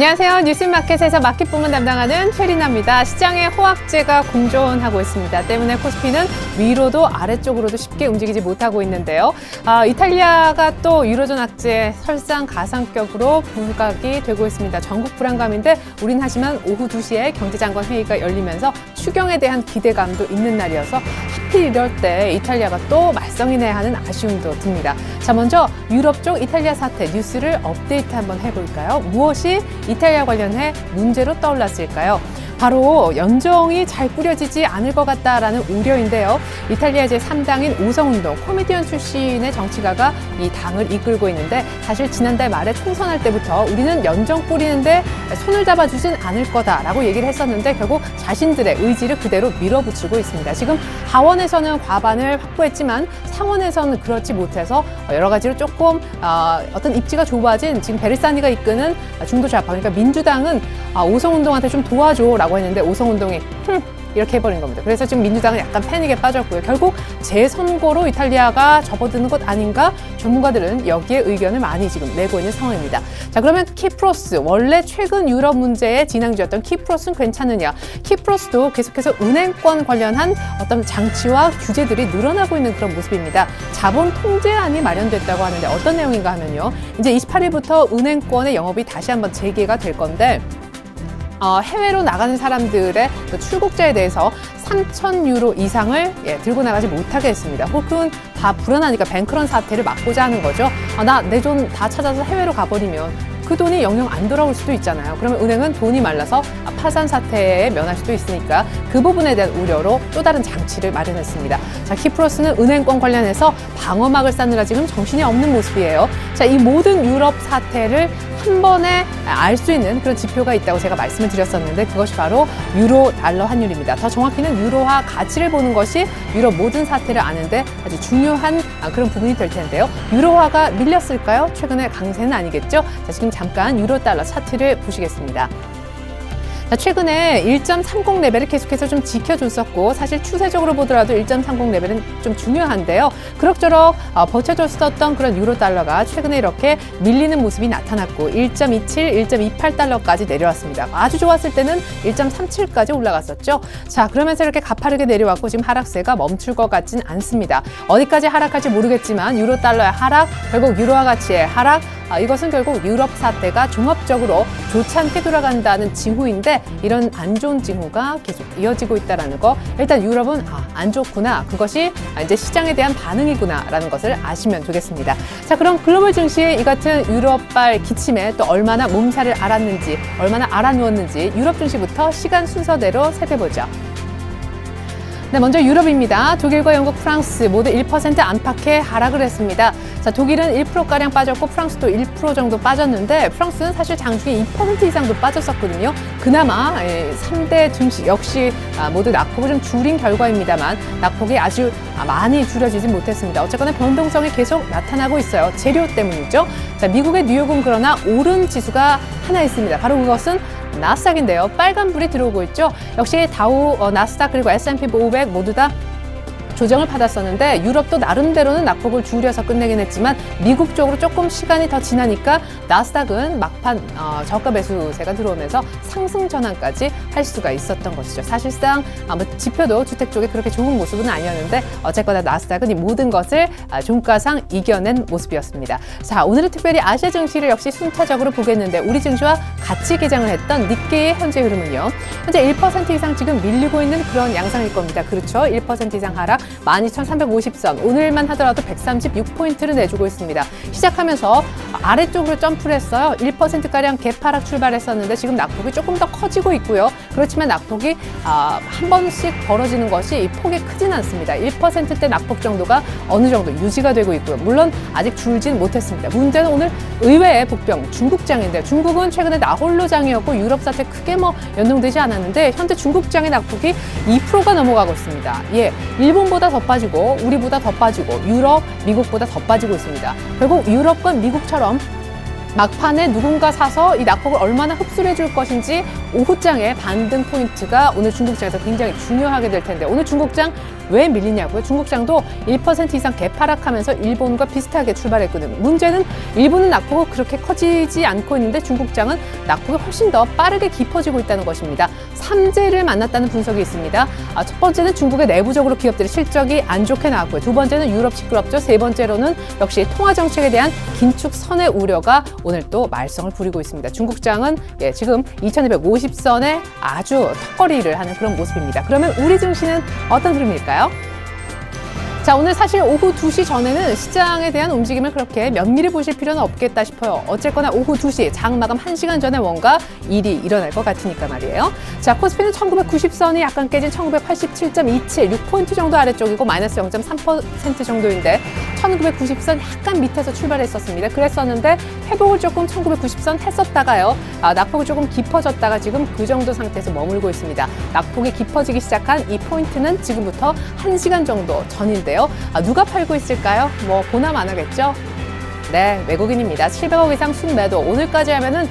안녕하세요. 뉴스마켓에서 마켓 부문 담당하는 최리나입니다. 시장에 호황제가 공존하고 있습니다. 때문에 코스피는 위로도 아래쪽으로도 쉽게 움직이지 못하고 있는데요. 이탈리아가 또 유로존 악재 설상가상격으로 부각이 되고 있습니다. 전국 불안감인데 우린 하지만 오후 2시에 경제장관 회의가 열리면서 추경에 대한 기대감도 있는 날이어서 하필 이럴 때 이탈리아가 또 말썽이내야 하는 아쉬움도 듭니다. 자, 먼저 유럽 쪽 이탈리아 사태 뉴스를 업데이트 한번 해볼까요? 무엇이 이탈리아 관련해 문제로 떠올랐을까요? 바로 연정이 잘 꾸려지지 않을 것 같다라는 우려인데요. 이탈리아 제3당인 오성운동 코미디언 출신의 정치가가 이 당을 이끌고 있는데 사실 지난달 말에 총선할 때부터 우리는 연정 꾸리는데 손을 잡아주진 않을 거다라고 얘기를 했었는데 결국 자신들의 의지를 그대로 밀어붙이고 있습니다. 지금 하원에서는 과반을 확보했지만 상원에서는 그렇지 못해서 여러 가지로 조금 어떤 입지가 좁아진 지금 베르사니가 이끄는 중도 좌파 그러니까 민주당은 오성운동한테 좀 도와줘라고 했는데 오성운동이 이렇게 해버린 겁니다. 그래서 지금 민주당은 약간 패닉에 빠졌고요. 결국 재선거로 이탈리아가 접어드는 것 아닌가? 전문가들은 여기에 의견을 많이 지금 내고 있는 상황입니다. 자, 그러면 키프로스, 원래 최근 유럽 문제의 진앙지였던 키프로스는 괜찮느냐? 키프로스도 계속해서 은행권 관련한 어떤 장치와 규제들이 늘어나고 있는 그런 모습입니다. 자본 통제안이 마련됐다고 하는데 어떤 내용인가 하면요. 이제 28일부터 은행권의 영업이 다시 한번 재개가 될 건데 해외로 나가는 사람들의 그 출국자에 대해서 3,000유로 이상을 들고 나가지 못하게 했습니다. 혹은 다 불안하니까 뱅크런 사태를 막고자 하는 거죠. 나 내 돈 다 찾아서 해외로 가버리면 그 돈이 영영 안 돌아올 수도 있잖아요. 그러면 은행은 돈이 말라서 파산 사태에 면할 수도 있으니까 그 부분에 대한 우려로 또 다른 장치를 마련했습니다. 자, 키프로스는 은행권 관련해서 방어막을 쌓느라 지금 정신이 없는 모습이에요. 자, 이 모든 유럽 사태를 한 번에 알 수 있는 그런 지표가 있다고 제가 말씀을 드렸었는데 그것이 바로 유로 달러 환율입니다. 더 정확히는 유로화 가치를 보는 것이 유럽 모든 사태를 아는데 아주 중요한 그런 부분이 될 텐데요. 유로화가 밀렸을까요? 최근에 강세는 아니겠죠? 자, 지금 잠깐 유로 달러 차트를 보시겠습니다. 자, 최근에 1.30 레벨을 계속해서 좀 지켜줬었고 사실 추세적으로 보더라도 1.30 레벨은 좀 중요한데요. 그럭저럭 버텨줬었던 그런 유로 달러가 최근에 이렇게 밀리는 모습이 나타났고 1.27, 1.28달러까지 내려왔습니다. 아주 좋았을 때는 1.37까지 올라갔었죠. 자, 그러면서 이렇게 가파르게 내려왔고 지금 하락세가 멈출 것 같진 않습니다. 어디까지 하락할지 모르겠지만 유로 달러의 하락, 결국 유로화 가치의 하락, 이것은 결국 유럽 사태가 종합적으로 좋지 않게 돌아간다는 징후인데 이런 안 좋은 징후가 계속 이어지고 있다는 거 일단 유럽은 안 좋구나 그것이 이제 시장에 대한 반응이구나라는 것을 아시면 되겠습니다. 자, 그럼 글로벌 증시의 이 같은 유럽발 기침에 또 얼마나 몸살을 앓았는지 얼마나 알아누웠는지 유럽 증시부터 시간 순서대로 살펴보죠. 네, 먼저 유럽입니다. 독일과 영국, 프랑스 모두 1% 안팎의 하락을 했습니다. 자, 독일은 1%가량 빠졌고 프랑스도 1% 정도 빠졌는데 프랑스는 사실 장중에 2% 이상도 빠졌었거든요. 그나마 3대 증시 역시 모두 낙폭을 좀 줄인 결과입니다만 낙폭이 아주 많이 줄여지지 못했습니다. 어쨌거나 변동성이 계속 나타나고 있어요. 재료 때문이죠. 자, 미국의 뉴욕은 그러나 오른 지수가 하나 있습니다. 바로 그것은 나스닥인데요. 빨간불이 들어오고 있죠. 역시 다우, 나스닥 그리고 S&P 500 모두 다 조정을 받았었는데 유럽도 나름대로는 낙폭을 줄여서 끝내긴 했지만 미국 쪽으로 조금 시간이 더 지나니까 나스닥은 막판 저가 매수세가 들어오면서 상승 전환까지 할 수가 있었던 것이죠. 사실상 지표도 주택 쪽에 그렇게 좋은 모습은 아니었는데 어쨌거나 나스닥은 이 모든 것을 종가상 이겨낸 모습이었습니다. 자, 오늘은 특별히 아시아 증시를 역시 순차적으로 보겠는데 우리 증시와 같이 개장을 했던 니케이의 현재 흐름은요. 현재 1% 이상 지금 밀리고 있는 그런 양상일 겁니다. 그렇죠. 1% 이상 하락 12,350선 오늘만 하더라도 136포인트를 내주고 있습니다. 시작하면서 아래쪽으로 점프를 했어요. 1%가량 개파락 출발했었는데 지금 낙폭이 조금 더 커지고 있고요. 그렇지만 낙폭이 한 번씩 벌어지는 것이 이 폭이 크진 않습니다. 1%대 낙폭 정도가 어느 정도 유지가 되고 있고요. 물론 아직 줄진 못했습니다. 문제는 오늘 의외의 복병 중국장인데 중국은 최근에 나홀로장이었고 유럽 사태 크게 연동되지 않았는데 현재 중국장의 낙폭이 2%가 넘어가고 있습니다. 일본보다 더 빠지고 우리보다 더 빠지고 유럽, 미국보다 더 빠지고 있습니다. 결국 유럽과 미국처럼 막판에 누군가 사서 이 낙폭을 얼마나 흡수를 해줄 것인지 오후장의 반등 포인트가 오늘 중국장에서 굉장히 중요하게 될 텐데 오늘 중국장 왜 밀리냐고요? 중국장도 1% 이상 개파락하면서 일본과 비슷하게 출발했거든요. 문제는 일본은 낙폭이 그렇게 커지지 않고 있는데 중국장은 낙폭이 훨씬 더 빠르게 깊어지고 있다는 것입니다. 삼재를 만났다는 분석이 있습니다. 첫 번째는 중국의 내부적으로 기업들의 실적이 안 좋게 나왔고요. 두 번째는 유럽 시끄럽죠. 세 번째로는 역시 통화 정책에 대한 긴축 선의 우려가 오늘 또 말썽을 부리고 있습니다. 중국장은 지금 2250선에 아주 턱걸이를 하는 그런 모습입니다. 그러면 우리 증시는 어떤 흐름일까요? 자, 오늘 사실 오후 2시 전에는 시장에 대한 움직임을 그렇게 면밀히 보실 필요는 없겠다 싶어요. 어쨌거나 오후 2시 장 마감 1시간 전에 뭔가 일이 일어날 것 같으니까 말이에요. 자, 코스피는 1990선이 약간 깨진 1987.27, 6포인트 정도 아래쪽이고 마이너스 0.3% 정도인데 1990선 약간 밑에서 출발했었습니다. 그랬었는데 회복을 조금 1990선 했었다가요. 낙폭이 조금 깊어졌다가 지금 그 정도 상태에서 머물고 있습니다. 낙폭이 깊어지기 시작한 이 포인트는 지금부터 1시간 정도 전인데요. 누가 팔고 있을까요? 뭐 보남 안 하겠죠? 네, 외국인입니다. 700억 이상 순매도. 오늘까지 하면은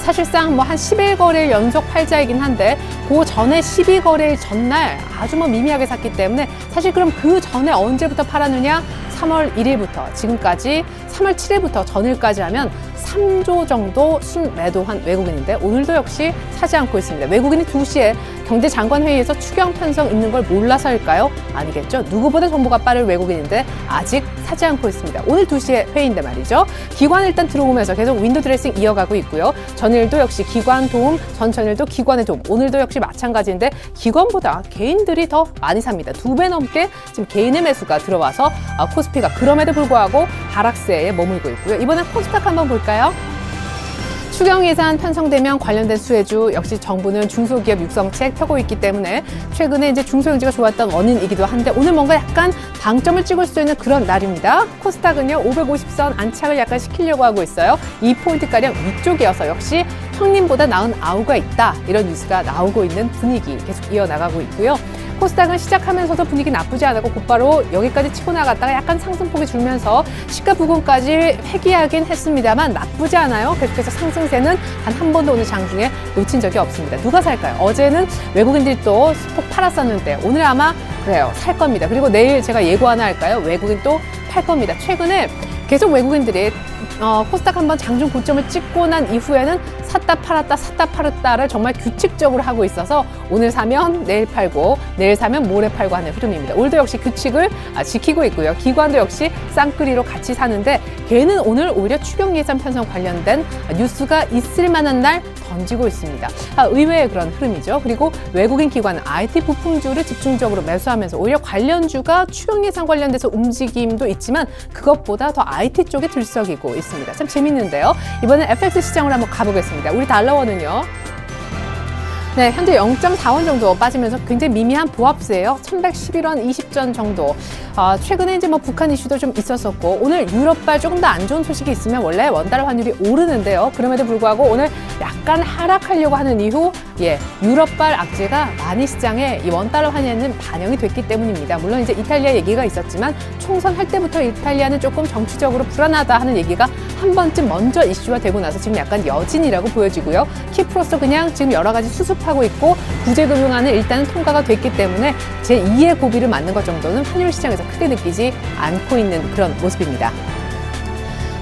사실상 뭐 한 10일 연속 팔자이긴 한데 그 전에 12거래일 전날 아주 뭐 미미하게 샀기 때문에 사실 그럼 그 전에 언제부터 팔았느냐? 3월 1일부터 지금까지 3월 7일부터 전일까지 하면 3조 정도 순매도한 외국인인데 오늘도 역시 사지 않고 있습니다. 외국인이 2시에 경제장관회의에서 추경 편성 있는 걸 몰라서일까요? 아니겠죠. 누구보다 정보가 빠른 외국인인데 아직 사지 않고 있습니다. 오늘 2시에 회의인데 말이죠. 기관 일단 들어오면서 계속 윈도 드레싱 이어가고 있고요. 전일도 역시 기관 도움, 전천일도 기관의 도움, 오늘도 역시 마찬가지인데 기관보다 개인들이 더 많이 삽니다. 2배 넘게 지금 개인의 매수가 들어와서 코스피가 그럼에도 불구하고 하락세에 머물고 있고요. 이번엔 코스닥 한번 볼까요? 추경 예산 편성되면 관련된 수혜주 역시 정부는 중소기업 육성책 펴고 있기 때문에 최근에 이제 중소형제가 좋았던 원인이기도 한데 오늘 뭔가 약간 방점을 찍을 수 있는 그런 날입니다. 코스닥은요 550선 안착을 약간 시키려고 하고 있어요. 2포인트가량 위쪽이어서 역시 형님보다 나은 아우가 있다 이런 뉴스가 나오고 있는 분위기 계속 이어나가고 있고요. 코스닥은 시작하면서도 분위기 나쁘지 않았고 곧바로 여기까지 치고 나갔다가 약간 상승폭이 줄면서 시가 부근까지 회귀하긴 했습니다만 나쁘지 않아요. 계속해서 상승세는 단 한 번도 오늘 장중에 놓친 적이 없습니다. 누가 살까요? 어제는 외국인들이 또 수폭 팔았었는데 오늘 아마 그래요. 살 겁니다. 그리고 내일 제가 예고 하나 할까요? 외국인 또 팔 겁니다. 최근에 계속 외국인들이 코스닥 한번 장중 고점을 찍고 난 이후에는 샀다 팔았다를 정말 규칙적으로 하고 있어서 오늘 사면 내일 팔고 내일 사면 모레 팔고 하는 흐름입니다. 오늘도 역시 규칙을 지키고 있고요. 기관도 역시 쌍끌이로 같이 사는데 걔는 오늘 오히려 추경 예산 편성 관련된 뉴스가 있을 만한 날 던지고 있습니다. 의외의 그런 흐름이죠. 그리고 외국인 기관은 IT 부품주를 집중적으로 매수하면서 오히려 관련주가 추경 예산 관련돼서 움직임도 있지만 그것보다 더 IT 쪽에 들썩이고 있습니다. 참 재밌는데요. 이번엔 FX 시장으로 한번 가보겠습니다. 우리 달러원은요. 네, 현재 0.4원 정도 빠지면서 굉장히 미미한 보합세예요. 1111원 20전 정도. 최근에 이제 뭐 북한 이슈도 좀 있었었고 오늘 유럽발 조금 더 안 좋은 소식이 있으면 원래 원달러 환율이 오르는데요. 그럼에도 불구하고 오늘 약간 하락하려고 하는 이후 유럽발 악재가 많이 시장에 이 원달러 환율에는 반영이 됐기 때문입니다. 물론 이제 이탈리아 얘기가 있었지만 총선할 때부터 이탈리아는 조금 정치적으로 불안하다 하는 얘기가 한 번쯤 먼저 이슈화 되고 나서 지금 약간 여진이라고 보여지고요. 키프로서 그냥 지금 여러 가지 수습하고 있고 구제금융안은 일단은 통과가 됐기 때문에 제2의 고비를 맞는 것 정도는 환율 시장에서 크게 느끼지 않고 있는 그런 모습입니다.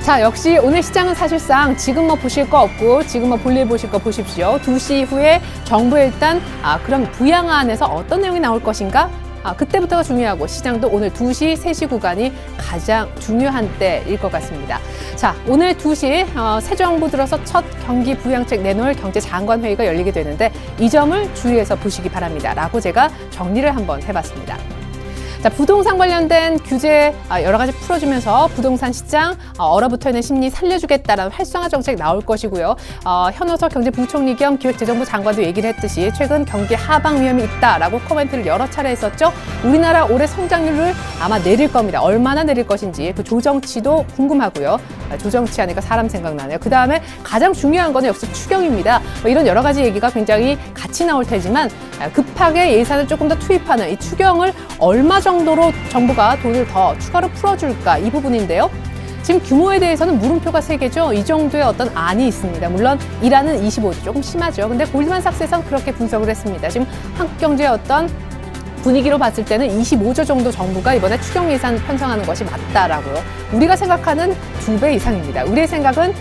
자, 역시 오늘 시장은 사실상 지금 뭐 보실 거 없고 지금 뭐 볼일 보실 거 보십시오. 2시 이후에 정부 일단 그럼 부양안에서 어떤 내용이 나올 것인가? 그때부터가 중요하고 시장도 오늘 2시, 3시 구간이 가장 중요한 때일 것 같습니다. 자, 오늘 2시 새 정부 들어서 첫 경기 부양책 내놓을 경제장관회의가 열리게 되는데 이 점을 주의해서 보시기 바랍니다. 라고 제가 정리를 한번 해봤습니다. 자, 부동산 관련된 규제 여러 가지 풀어주면서 부동산 시장 얼어붙어 있는 심리 살려주겠다라는 활성화 정책 나올 것이고요. 현호석 경제부총리 겸 기획재정부 장관도 얘기를 했듯이 최근 경기 하방 위험이 있다라고 코멘트를 여러 차례 했었죠. 우리나라 올해 성장률을 아마 내릴 겁니다. 얼마나 내릴 것인지 그 조정치도 궁금하고요. 조정치 하니까 사람 생각나네요. 그 다음에 가장 중요한 거는 역시 추경입니다. 이런 여러 가지 얘기가 굉장히 같이 나올 테지만 급하게 예산을 조금 더 투입하는 이 추경을 얼마 정도로 정부가 돈을 더 추가로 풀어줄까 이 부분인데요. 지금 규모에 대해서는 물음표가 3개죠. 이 정도의 어떤 안이 있습니다. 물론 이란은 25조 조금 심하죠. 근데 골드만삭스에서는 그렇게 분석을 했습니다. 지금 한국 경제의 어떤 분위기로 봤을 때는 25조 정도 정부가 이번에 추경 예산 편성하는 것이 맞다라고요. 우리가 생각하는 2배 이상입니다. 우리의 생각은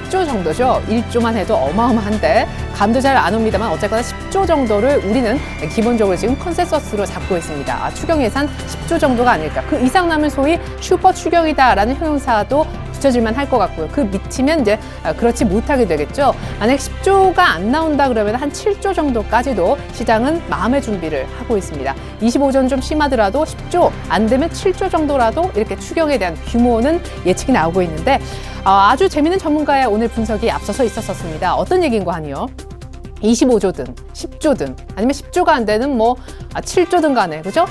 10조 정도죠. 1조만 해도 어마어마한데 감도 잘 안 옵니다만 어쨌거나 10조 정도를 우리는 기본적으로 지금 컨센서스로 잡고 있습니다. 추경 예산 10조 정도가 아닐까. 그 이상 나면 소위 슈퍼 추경이다라는 형용사도 붙여질만 할 것 같고요. 그 미치면 이제 그렇지 못하게 되겠죠. 만약 10조가 안 나온다 그러면 한 7조 정도까지도 시장은 마음의 준비를 하고 있습니다. 25조는 좀 심하더라도 10조 안 되면 7조 정도라도 이렇게 추경에 대한 규모는 예측이 나오고 있는데 아주 재미있는 전문가의 오늘 분석이 앞서서 있었습니다. 어떤 얘기인가 하니요. 25조든 10조든 아니면 10조가 안 되는 7조든 간에 그죠?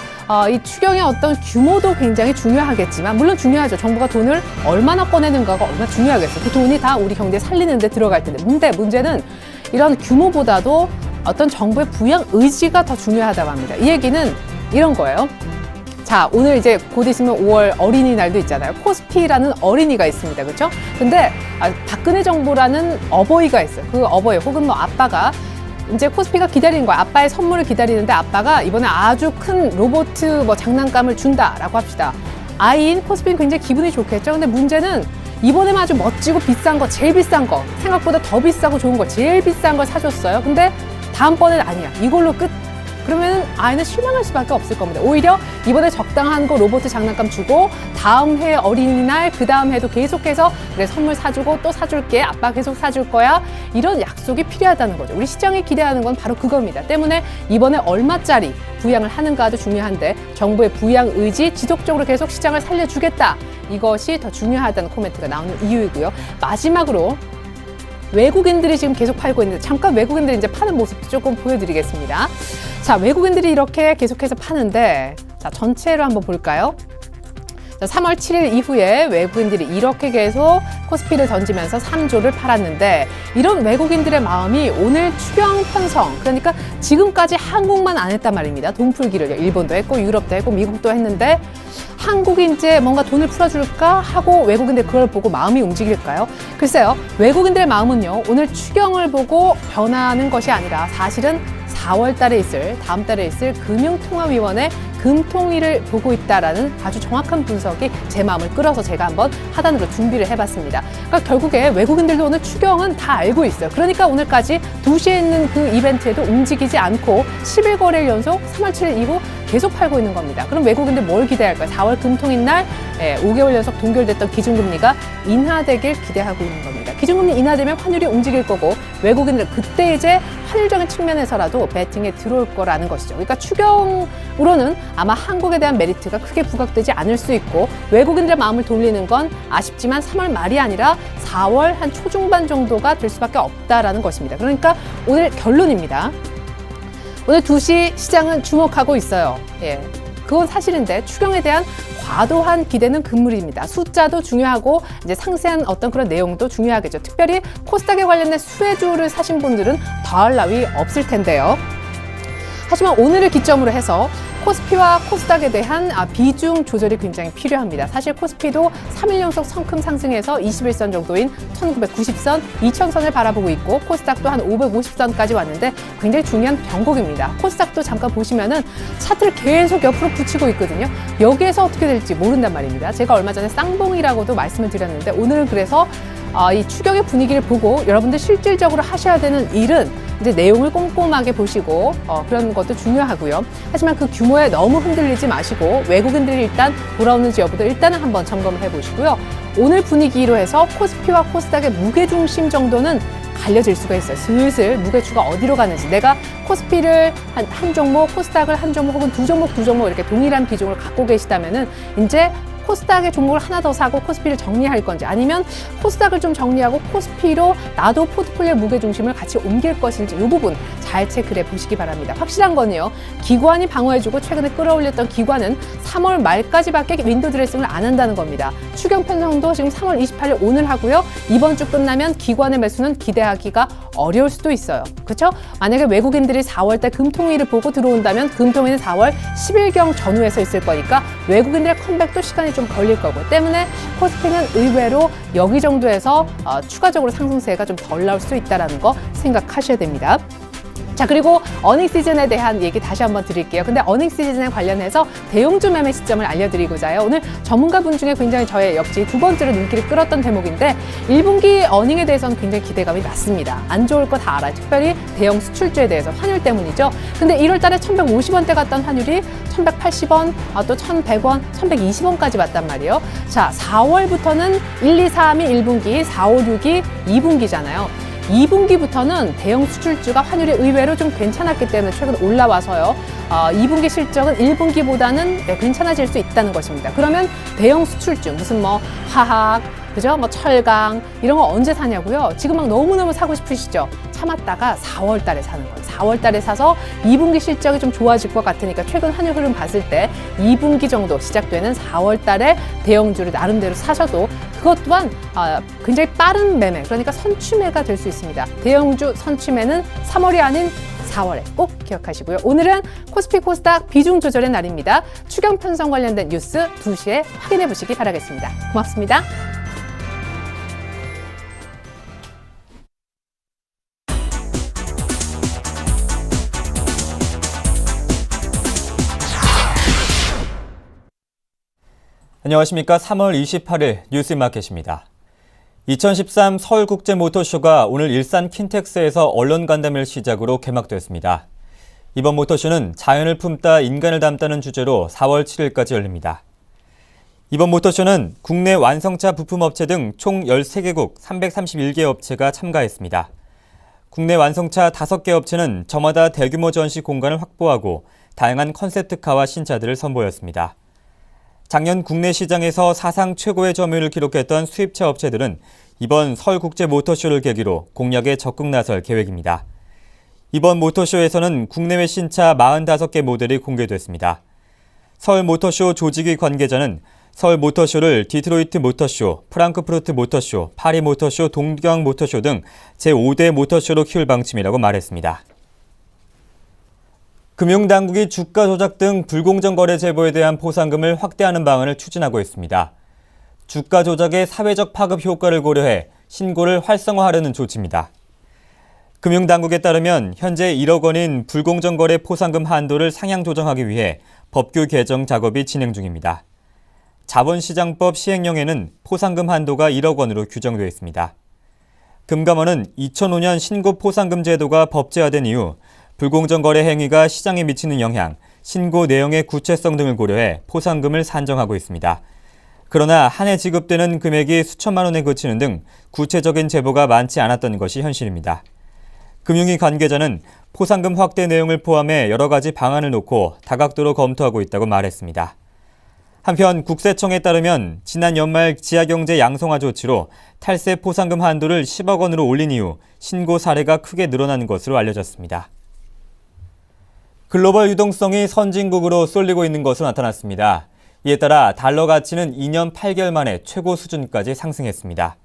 이 추경의 어떤 규모도 굉장히 중요하겠지만 물론 중요하죠. 정부가 돈을 얼마나 꺼내는가가 얼마나 중요하겠어요. 그 돈이 다 우리 경제 살리는 데 들어갈 텐데 문제는 이런 규모보다도 어떤 정부의 부양 의지가 더 중요하다고 합니다. 이 얘기는 이런 거예요. 자, 오늘 이제 곧 있으면 5월 어린이날도 있잖아요. 코스피라는 어린이가 있습니다. 그렇죠? 근데 박근혜 정부라는 어버이가 있어요. 그 어버이 혹은 아빠가 이제 코스피가 기다리는 거야. 아빠의 선물을 기다리는데 아빠가 이번에 아주 큰 로봇 장난감을 준다라고 합시다. 아이인 코스피는 굉장히 기분이 좋겠죠. 근데 문제는 이번에만 아주 멋지고 비싼 거, 제일 비싼 거, 생각보다 더 비싸고 좋은 거, 제일 비싼 걸 사줬어요. 근데 다음번엔 아니야. 이걸로 끝. 그러면 아이는 실망할 수밖에 없을 겁니다. 오히려 이번에 적당한 거 로봇 장난감 주고 다음 해 어린이날 그 다음 해도 계속해서 그래 선물 사주고 또 사줄게 아빠 계속 사줄 거야 이런 약속이 필요하다는 거죠. 우리 시장이 기대하는 건 바로 그겁니다. 때문에 이번에 얼마짜리 부양을 하는가도 중요한데 정부의 부양 의지 지속적으로 계속 시장을 살려주겠다. 이것이 더 중요하다는 코멘트가 나오는 이유이고요. 마지막으로 외국인들이 지금 계속 팔고 있는데 잠깐 외국인들이 이제 파는 모습도 조금 보여드리겠습니다. 자, 외국인들이 이렇게 계속해서 파는데 자, 전체로 한번 볼까요? 자, 3월 7일 이후에 외국인들이 이렇게 계속 코스피를 던지면서 3조를 팔았는데 이런 외국인들의 마음이 오늘 추경 편성 그러니까 지금까지 한국만 안 했단 말입니다. 돈 풀기를 일본도 했고 유럽도 했고 미국도 했는데 한국이 이제 뭔가 돈을 풀어줄까 하고 외국인들 그걸 보고 마음이 움직일까요? 글쎄요. 외국인들의 마음은요. 오늘 추경을 보고 변하는 것이 아니라 사실은 4월 달에 있을 다음 달에 있을 금융통화위원회 금통위를 보고 있다라는 아주 정확한 분석이 제 마음을 끌어서 제가 한번 하단으로 준비를 해봤습니다. 그러니까 결국에 외국인들도 오늘 추경은 다 알고 있어요. 그러니까 오늘까지 2시에 있는 그 이벤트에도 움직이지 않고 10일 연속 3월 7일 이후 계속 팔고 있는 겁니다. 그럼 외국인들 뭘 기대할까요? 4월 금통일 날 5개월 연속 동결됐던 기준금리가 인하되길 기대하고 있는 겁니다. 기준금리 인하되면 환율이 움직일 거고 외국인들 그때 이제 환율적인 측면에서라도 배팅에 들어올 거라는 것이죠. 그러니까 추경으로는 아마 한국에 대한 메리트가 크게 부각되지 않을 수 있고 외국인들의 마음을 돌리는 건 아쉽지만 3월 말이 아니라 4월 한 초중반 정도가 될 수밖에 없다라는 것입니다. 그러니까 오늘 결론입니다. 오늘 2시 시장은 주목하고 있어요. 예, 그건 사실인데 추경에 대한 과도한 기대는 금물입니다. 숫자도 중요하고 이제 상세한 어떤 그런 내용도 중요하겠죠. 특별히 코스닥에 관련된 수혜주를 사신 분들은 더할 나위 없을 텐데요. 하지만 오늘을 기점으로 해서 코스피와 코스닥에 대한 비중 조절이 굉장히 필요합니다. 사실 코스피도 3일 연속 성큼 상승해서 21선 정도인 1990선, 2000선을 바라보고 있고 코스닥도 한 550선까지 왔는데 굉장히 중요한 변곡입니다. 코스닥도 잠깐 보시면은 차트를 계속 옆으로 붙이고 있거든요. 여기에서 어떻게 될지 모른단 말입니다. 제가 얼마 전에 쌍봉이라고도 말씀을 드렸는데 오늘은 그래서 이 추경의 분위기를 보고 여러분들 실질적으로 하셔야 되는 일은 이제 내용을 꼼꼼하게 보시고 그런 것도 중요하고요. 하지만 그 규모에 너무 흔들리지 마시고 외국인들이 일단 돌아오는지 여부도 일단은 한번 점검을 해보시고요. 오늘 분위기로 해서 코스피와 코스닥의 무게중심 정도는 갈려질 수가 있어요. 슬슬 무게추가 어디로 가는지 내가 코스피를 한 종목, 코스닥을 한 종목 혹은 두 종목 이렇게 동일한 비중을 갖고 계시다면은 이제 코스닥의 종목을 하나 더 사고 코스피를 정리할 건지 아니면 코스닥을 좀 정리하고 코스피로 나도 포트폴리오 무게중심을 같이 옮길 것인지 이 부분 잘 체크를 해보시기 바랍니다. 확실한 건요. 기관이 방어해주고 최근에 끌어올렸던 기관은 3월 말까지밖에 윈도우 드레싱을 안 한다는 겁니다. 추경 편성도 지금 3월 28일 오늘 하고요. 이번 주 끝나면 기관의 매수는 기대하기가 어려울 수도 있어요. 그렇죠? 만약에 외국인들이 4월달 금통위를 보고 들어온다면 금통위는 4월 10일경 전후에서 있을 거니까 외국인들의 컴백도 시간이 좀 걸릴 거고 때문에 코스피는 의외로 여기 정도에서 추가적으로 상승세가 좀 덜 나올 수 있다는 거 생각하셔야 됩니다. 자, 그리고 어닝 시즌에 대한 얘기 다시 한번 드릴게요. 근데 어닝 시즌에 관련해서 대형주 매매 시점을 알려드리고자 해요. 오늘 전문가분 중에 굉장히 저의 역시 두 번째로 눈길을 끌었던 대목인데 1분기 어닝에 대해서는 굉장히 기대감이 낮습니다. 안 좋을 거 다 알아요. 특별히 대형 수출주에 대해서 환율 때문이죠. 근데 1월 달에 1,150원대 갔던 환율이 1,180원, 또 1,100원, 1,120원까지 왔단 말이에요. 자, 4월부터는 1, 2, 3이 1분기, 4, 5, 6이 2분기잖아요. 2분기부터는 대형 수출주가 환율이 의외로 좀 괜찮았기 때문에 최근 올라와서요. 2분기 실적은 1분기보다는 괜찮아질 수 있다는 것입니다. 그러면 대형 수출주, 무슨 뭐 화학, 그죠? 뭐 철강 이런 거 언제 사냐고요? 지금 막 너무너무 사고 싶으시죠? 참았다가 4월 달에 사는 거예요. 4월 달에 사서 2분기 실적이 좀 좋아질 것 같으니까 최근 환율 흐름 봤을 때 2분기 정도 시작되는 4월 달에 대형주를 나름대로 사셔도 그것 또한 굉장히 빠른 매매, 그러니까 선취매가 될 수 있습니다. 대형주 선취매는 3월이 아닌 4월에 꼭 기억하시고요. 오늘은 코스피 코스닥 비중 조절의 날입니다. 추경 편성 관련된 뉴스 2시에 확인해 보시기 바라겠습니다. 고맙습니다. 안녕하십니까. 3월 28일 뉴스마켓입니다. 2013 서울국제모터쇼가 오늘 일산 킨텍스에서 언론 간담회를 시작으로 개막됐습니다. 이번 모터쇼는 자연을 품다 인간을 담다는 주제로 4월 7일까지 열립니다. 이번 모터쇼는 국내 완성차 부품업체 등 총 13개국 331개 업체가 참가했습니다. 국내 완성차 5개 업체는 저마다 대규모 전시 공간을 확보하고 다양한 컨셉트카와 신차들을 선보였습니다. 작년 국내 시장에서 사상 최고의 점유율을 기록했던 수입차 업체들은 이번 서울국제모터쇼를 계기로 공략에 적극 나설 계획입니다. 이번 모터쇼에서는 국내외 신차 45개 모델이 공개됐습니다. 서울모터쇼 조직위 관계자는 서울모터쇼를 디트로이트 모터쇼, 프랑크푸르트 모터쇼, 파리 모터쇼, 동경 모터쇼 등 제5대 모터쇼로 키울 방침이라고 말했습니다. 금융당국이 주가 조작 등 불공정 거래 제보에 대한 포상금을 확대하는 방안을 추진하고 있습니다. 주가 조작의 사회적 파급 효과를 고려해 신고를 활성화하려는 조치입니다. 금융당국에 따르면 현재 1억 원인 불공정 거래 포상금 한도를 상향 조정하기 위해 법규 개정 작업이 진행 중입니다. 자본시장법 시행령에는 포상금 한도가 1억 원으로 규정되어 있습니다. 금감원은 2005년 신고 포상금 제도가 법제화된 이후 불공정 거래 행위가 시장에 미치는 영향, 신고 내용의 구체성 등을 고려해 포상금을 산정하고 있습니다. 그러나 한 해 지급되는 금액이 수천만 원에 그치는 등 구체적인 제보가 많지 않았던 것이 현실입니다. 금융위 관계자는 포상금 확대 내용을 포함해 여러 가지 방안을 놓고 다각도로 검토하고 있다고 말했습니다. 한편 국세청에 따르면 지난 연말 지하경제 양성화 조치로 탈세 포상금 한도를 10억 원으로 올린 이후 신고 사례가 크게 늘어난 것으로 알려졌습니다. 글로벌 유동성이 선진국으로 쏠리고 있는 것으로 나타났습니다. 이에 따라 달러 가치는 2년 8개월 만에 최고 수준까지 상승했습니다.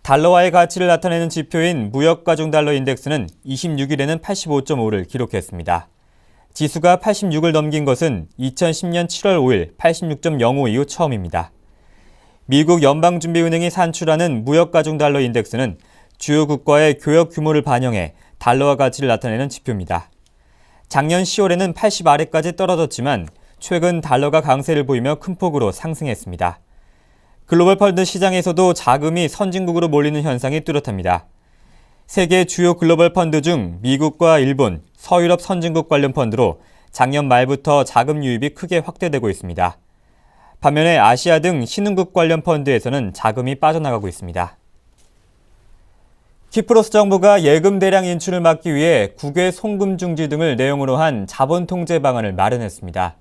달러화의 가치를 나타내는 지표인 무역가중달러 인덱스는 26일에는 85.5를 기록했습니다. 지수가 86을 넘긴 것은 2010년 7월 5일 86.05 이후 처음입니다. 미국 연방준비은행이 산출하는 무역가중달러 인덱스는 주요 국가의 교역 규모를 반영해 달러화 가치를 나타내는 지표입니다. 작년 10월에는 80 아래까지 떨어졌지만 최근 달러가 강세를 보이며 큰 폭으로 상승했습니다. 글로벌 펀드 시장에서도 자금이 선진국으로 몰리는 현상이 뚜렷합니다. 세계 주요 글로벌 펀드 중 미국과 일본, 서유럽 선진국 관련 펀드로 작년 말부터 자금 유입이 크게 확대되고 있습니다. 반면에 아시아 등 신흥국 관련 펀드에서는 자금이 빠져나가고 있습니다. 키프로스 정부가 예금 대량 인출을 막기 위해 국외 송금 중지 등을 내용으로 한 자본 통제 방안을 마련했습니다.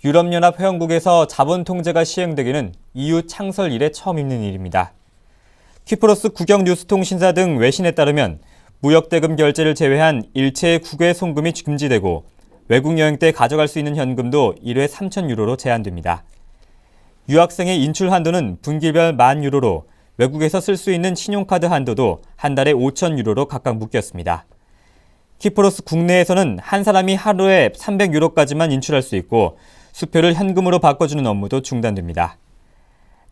유럽연합 회원국에서 자본 통제가 시행되기는 EU 창설 이래 처음 있는 일입니다. 키프로스 국영뉴스통신사 등 외신에 따르면 무역대금 결제를 제외한 일체의 국외 송금이 금지되고 외국 여행 때 가져갈 수 있는 현금도 1회 3,000유로로 제한됩니다. 유학생의 인출 한도는 분기별 10,000유로로 외국에서 쓸 수 있는 신용카드 한도도 한 달에 5,000유로로 각각 묶였습니다. 키프로스 국내에서는 한 사람이 하루에 300유로까지만 인출할 수 있고 수표를 현금으로 바꿔주는 업무도 중단됩니다.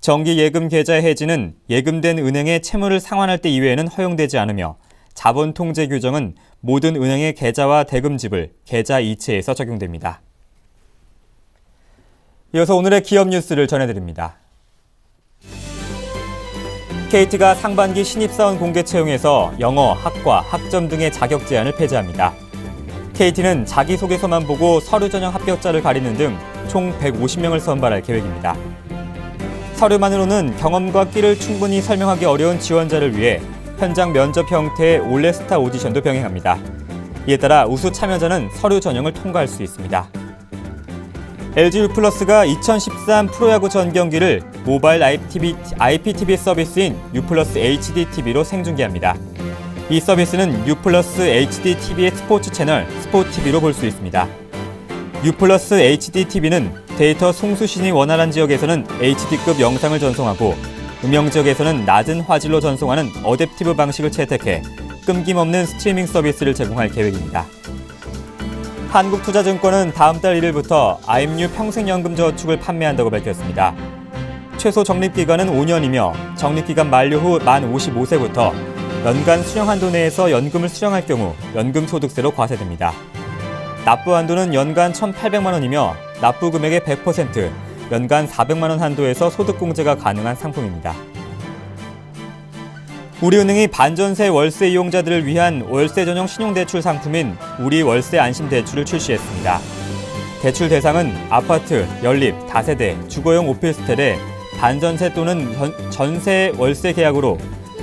정기예금 계좌 해지는 예금된 은행에 채무를 상환할 때 이외에는 허용되지 않으며 자본 통제 규정은 모든 은행의 계좌와 대금 지불, 계좌 이체에서 적용됩니다. 이어서 오늘의 기업 뉴스를 전해드립니다. KT가 상반기 신입사원 공개 채용에서 영어, 학과, 학점 등의 자격 제한을 폐지합니다. KT는 자기소개서만 보고 서류 전형 합격자를 가리는 등 총 150명을 선발할 계획입니다. 서류만으로는 경험과 끼를 충분히 설명하기 어려운 지원자를 위해 현장 면접 형태의 올레스타 오디션도 병행합니다. 이에 따라 우수 참여자는 서류 전형을 통과할 수 있습니다. LG U+가 2013 프로야구 전 경기를 모바일 IPTV 서비스인 U+ HD TV로 생중계합니다. 이 서비스는 U+ HD TV의 스포츠 채널 스포티비로 볼 수 있습니다. U+ HD TV는 데이터 송수신이 원활한 지역에서는 HD급 영상을 전송하고 음영 지역에서는 낮은 화질로 전송하는 어댑티브 방식을 채택해 끊김없는 스트리밍 서비스를 제공할 계획입니다. 한국투자증권은 다음 달 1일부터 IMU 평생연금저축을 판매한다고 밝혔습니다. 최소 적립기간은 5년이며 적립기간 만료 후 만 55세부터 연간 수령 한도 내에서 연금을 수령할 경우 연금소득세로 과세됩니다. 납부 한도는 연간 1,800만 원이며 납부 금액의 100%, 연간 400만 원 한도에서 소득공제가 가능한 상품입니다. 우리은행이 반전세 월세 이용자들을 위한 월세 전용 신용대출 상품인 우리월세 안심대출을 출시했습니다. 대출 대상은 아파트, 연립, 다세대, 주거용 오피스텔에 반전세 또는 전세 월세 계약으로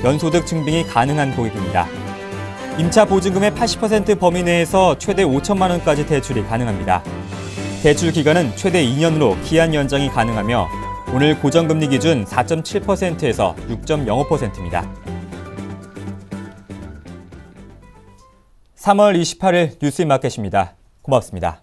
연소득 증빙이 가능한 고객입니다. 임차 보증금의 80% 범위 내에서 최대 5천만 원까지 대출이 가능합니다. 대출 기간은 최대 2년으로 기한 연장이 가능하며 오늘 고정금리 기준 4.7%에서 6.05%입니다. 3월 28일 뉴스인마켓입니다. 고맙습니다.